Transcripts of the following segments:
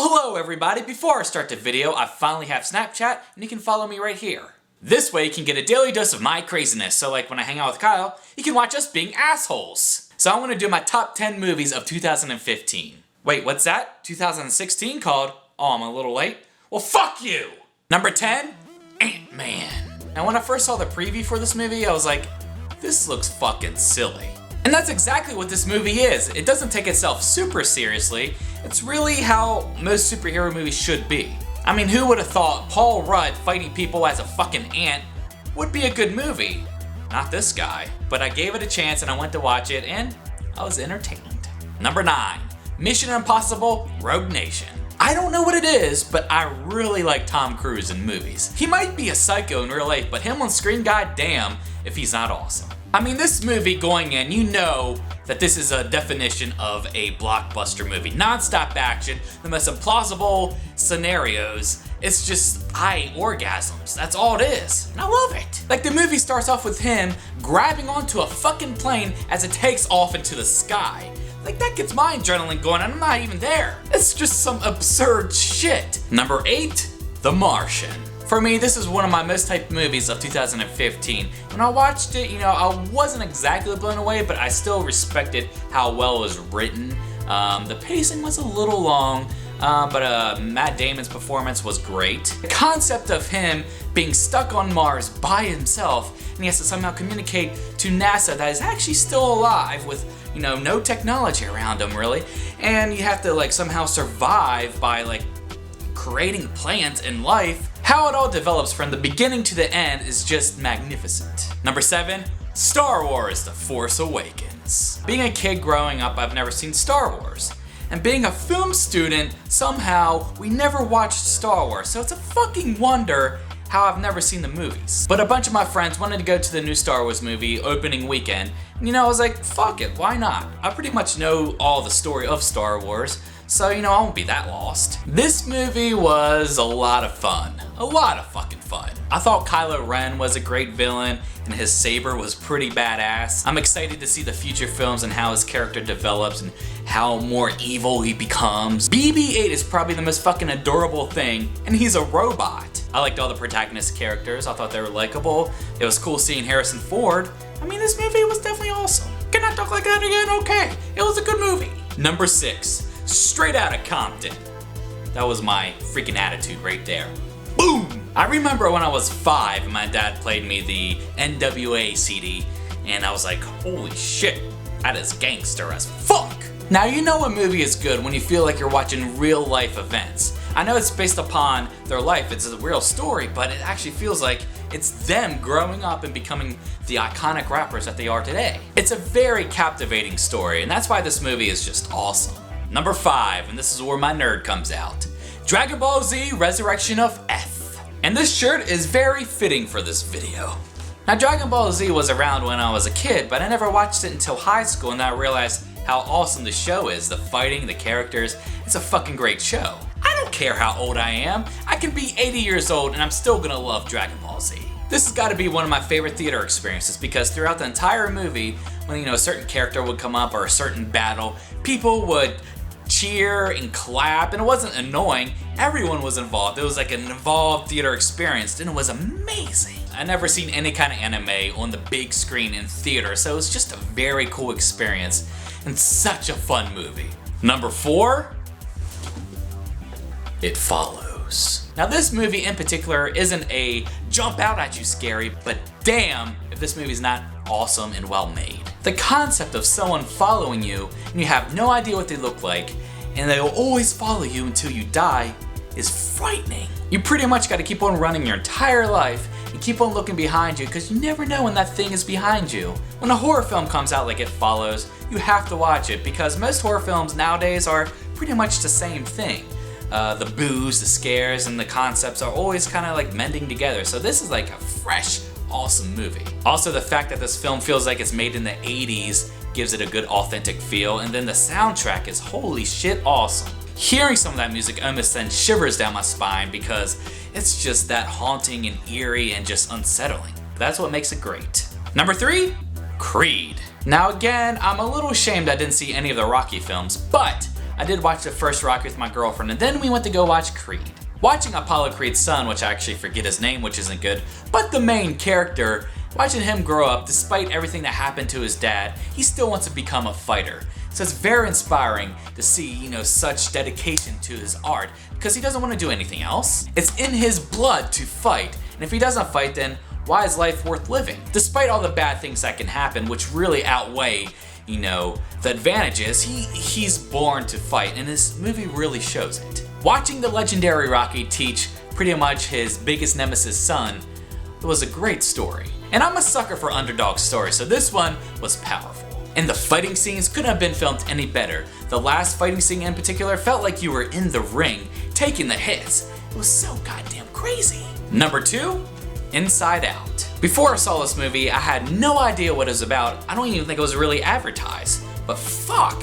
Hello everybody, before I start the video, I finally have Snapchat and you can follow me right here. This way you can get a daily dose of my craziness, so like when I hang out with Kyle, you can watch us being assholes. So I'm gonna do my top 10 movies of 2015. Wait, what's that? 2016 called Oh, I'm a little late? Well, fuck you! Number 10, Ant-Man. Now when I first saw the preview for this movie, I was like, this looks fucking silly. And that's exactly what this movie is. It doesn't take itself super seriously. It's really how most superhero movies should be. I mean, who would have thought Paul Rudd fighting people as a fucking ant would be a good movie? Not this guy. But I gave it a chance and I went to watch it and I was entertained. Number 9, Mission Impossible Rogue Nation. I don't know what it is, but I really like Tom Cruise in movies. He might be a psycho in real life, but him on screen, goddamn, if he's not awesome. I mean, this movie going in, you know that this is a definition of a blockbuster movie. Non-stop action, the most implausible scenarios. It's just high orgasms. That's all it is. And I love it. Like, the movie starts off with him grabbing onto a fucking plane as it takes off into the sky. Like, that gets my adrenaline going and I'm not even there. It's just some absurd shit. Number 8, The Martian. For me, this is one of my most hyped movies of 2015. When I watched it, I wasn't exactly blown away, but I still respected how well it was written. The pacing was a little long, but Matt Damon's performance was great. The concept of him being stuck on Mars by himself, and he has to somehow communicate to NASA that he's actually still alive with, no technology around him really, and you have to somehow survive by creating plants and life. How it all develops from the beginning to the end is just magnificent. Number 7, Star Wars: The Force Awakens. Being a kid growing up, I've never seen Star Wars. And being a film student, somehow we never watched Star Wars, so it's a fucking wonder how I've never seen the movies. But a bunch of my friends wanted to go to the new Star Wars movie opening weekend, and I was like, fuck it, why not? I pretty much know all the story of Star Wars, so I won't be that lost. This movie was a lot of fun. A lot of fucking fun. I thought Kylo Ren was a great villain and his saber was pretty badass. I'm excited to see the future films and how his character develops and how more evil he becomes. BB-8 is probably the most fucking adorable thing, and he's a robot. I liked all the protagonist characters. I thought they were likable. It was cool seeing Harrison Ford. I mean, this movie was definitely awesome. Can I talk like that again? Okay. It was a good movie. Number 6, Straight Outta Compton. That was my freaking attitude right there. Boom! I remember when I was 5 and my dad played me the NWA CD and I was like, holy shit, that is gangster as fuck! Now you know a movie is good when you feel like you're watching real life events. I know it's based upon their life, it's a real story, but it actually feels like it's them growing up and becoming the iconic rappers that they are today. It's a very captivating story and that's why this movie is just awesome. Number 5, and this is where my nerd comes out. Dragon Ball Z Resurrection of F. And this shirt is very fitting for this video. Now Dragon Ball Z was around when I was a kid, but I never watched it until high school and I realized how awesome the show is. The fighting, the characters, it's a fucking great show. I don't care how old I am. I can be 80 years old and I'm still gonna love Dragon Ball Z. This has got to be one of my favorite theater experiences because throughout the entire movie, when a certain character would come up or a certain battle, people would cheer and clap, and it wasn't annoying. Everyone was involved. It was like an involved theater experience, and it was amazing. I never seen any kind of anime on the big screen in theater, so it was just a very cool experience and such a fun movie. Number 4, It Follows. Now this movie in particular isn't a jump out at you scary, but damn if this movie's not awesome and well made. The concept of someone following you and you have no idea what they look like and they'll always follow you until you die is frightening. You pretty much gotta keep on running your entire life and keep on looking behind you because you never know when that thing is behind you. When a horror film comes out like It Follows, you have to watch it because most horror films nowadays are pretty much the same thing. The boos, the scares, and the concepts are always kind of mending together. So this is like a fresh, awesome movie. Also, the fact that this film feels like it's made in the 80s gives it a good authentic feel, and then the soundtrack is holy shit awesome. Hearing some of that music almost sends shivers down my spine because it's just that haunting and eerie and just unsettling. That's what makes it great. Number 3, Creed. Now again, I'm a little ashamed I didn't see any of the Rocky films, but I did watch the first Rocky with my girlfriend, and then we went to go watch Creed. Watching Apollo Creed's son, which I actually forget his name, which isn't good, but the main character, watching him grow up, despite everything that happened to his dad, he still wants to become a fighter. So it's very inspiring to see, such dedication to his art, because he doesn't want to do anything else. It's in his blood to fight, and if he doesn't fight, then why is life worth living? Despite all the bad things that can happen, which really outweigh, the advantages, he's born to fight, and this movie really shows it. Watching the legendary Rocky teach pretty much his biggest nemesis' son was a great story. And I'm a sucker for underdog stories, so this one was powerful. And the fighting scenes couldn't have been filmed any better. The last fighting scene in particular felt like you were in the ring, taking the hits. It was so goddamn crazy. Number 2, Inside Out. Before I saw this movie, I had no idea what it was about. I don't even think it was really advertised. But fuck,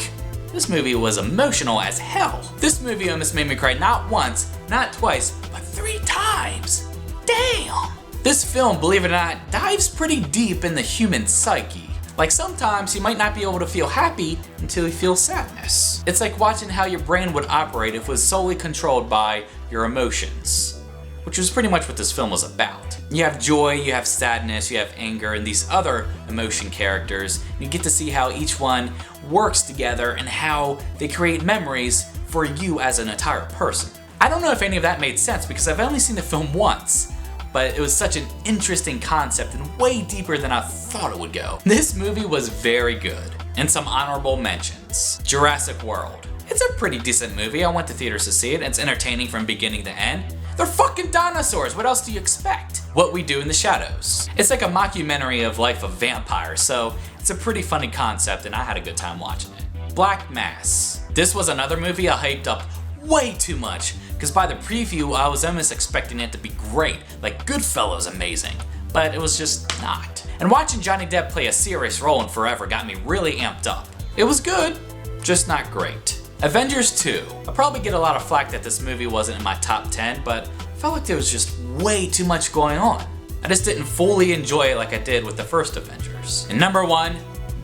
this movie was emotional as hell. This movie almost made me cry not once, not twice, but 3 times. Damn! This film, believe it or not, dives pretty deep in the human psyche. Like sometimes you might not be able to feel happy until you feel sadness. It's like watching how your brain would operate if it was solely controlled by your emotions, which is pretty much what this film was about. You have joy, you have sadness, you have anger, and these other emotion characters. You get to see how each one works together and how they create memories for you as an entire person. I don't know if any of that made sense because I've only seen the film once, but it was such an interesting concept and way deeper than I thought it would go. This movie was very good. And some honorable mentions. Jurassic World. It's a pretty decent movie. I went to theaters to see it. It's entertaining from beginning to end. They're fucking dinosaurs. What else do you expect? What We Do in the Shadows. It's like a mockumentary of life of vampires, so it's a pretty funny concept and I had a good time watching it. Black Mass. This was another movie I hyped up way too much, because by the preview I was almost expecting it to be great, like Goodfellas amazing, but it was just not. And watching Johnny Depp play a serious role in Forever got me really amped up. It was good, just not great. Avengers 2. I'll probably get a lot of flack that this movie wasn't in my top 10, but I felt like there was just way too much going on. I just didn't fully enjoy it like I did with the first Avengers. And number 1,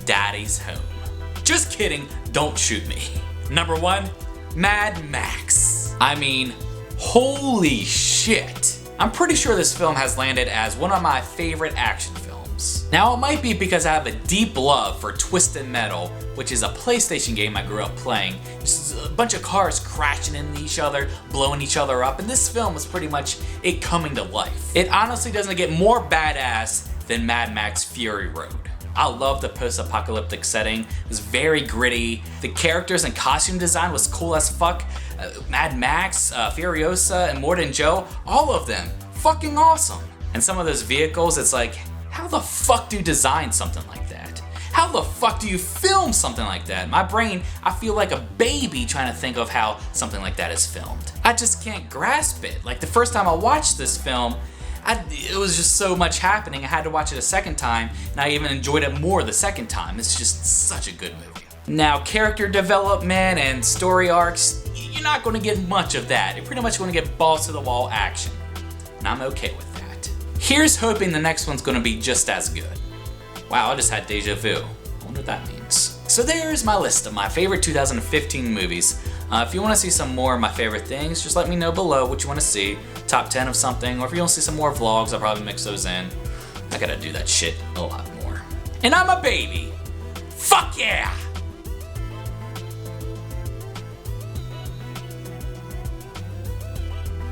Daddy's Home. Just kidding, don't shoot me. Number 1, Mad Max. I mean, holy shit. I'm pretty sure this film has landed as one of my favorite action films. Now it might be because I have a deep love for Twisted Metal, which is a PlayStation game I grew up playing. Just a bunch of cars crashing into each other, blowing each other up, and this film was pretty much it coming to life. It honestly doesn't get more badass than Mad Max Fury Road. I love the post-apocalyptic setting. It was very gritty. The characters and costume design was cool as fuck. Mad Max, Furiosa, and Morton Joe, all of them, fucking awesome. And some of those vehicles, it's like, how the fuck do you design something like that? How the fuck do you film something like that? My brain, I feel like a baby trying to think of how something like that is filmed. I just can't grasp it. Like the first time I watched this film, it was just so much happening. I had to watch it a second time, and I even enjoyed it more the second time. It's just such a good movie. Now, character development and story arcs, you're not going to get much of that. You're pretty much going to get balls to the wall action, and I'm okay with that. Here's hoping the next one's going to be just as good. Wow, I just had deja vu. I wonder what that means. So there's my list of my favorite 2015 movies. If you want to see some more of my favorite things, just let me know below what you want to see. Top 10 of something, or if you want to see some more vlogs, I'll probably mix those in. I gotta do that shit a lot more. And I'm a baby. Fuck yeah!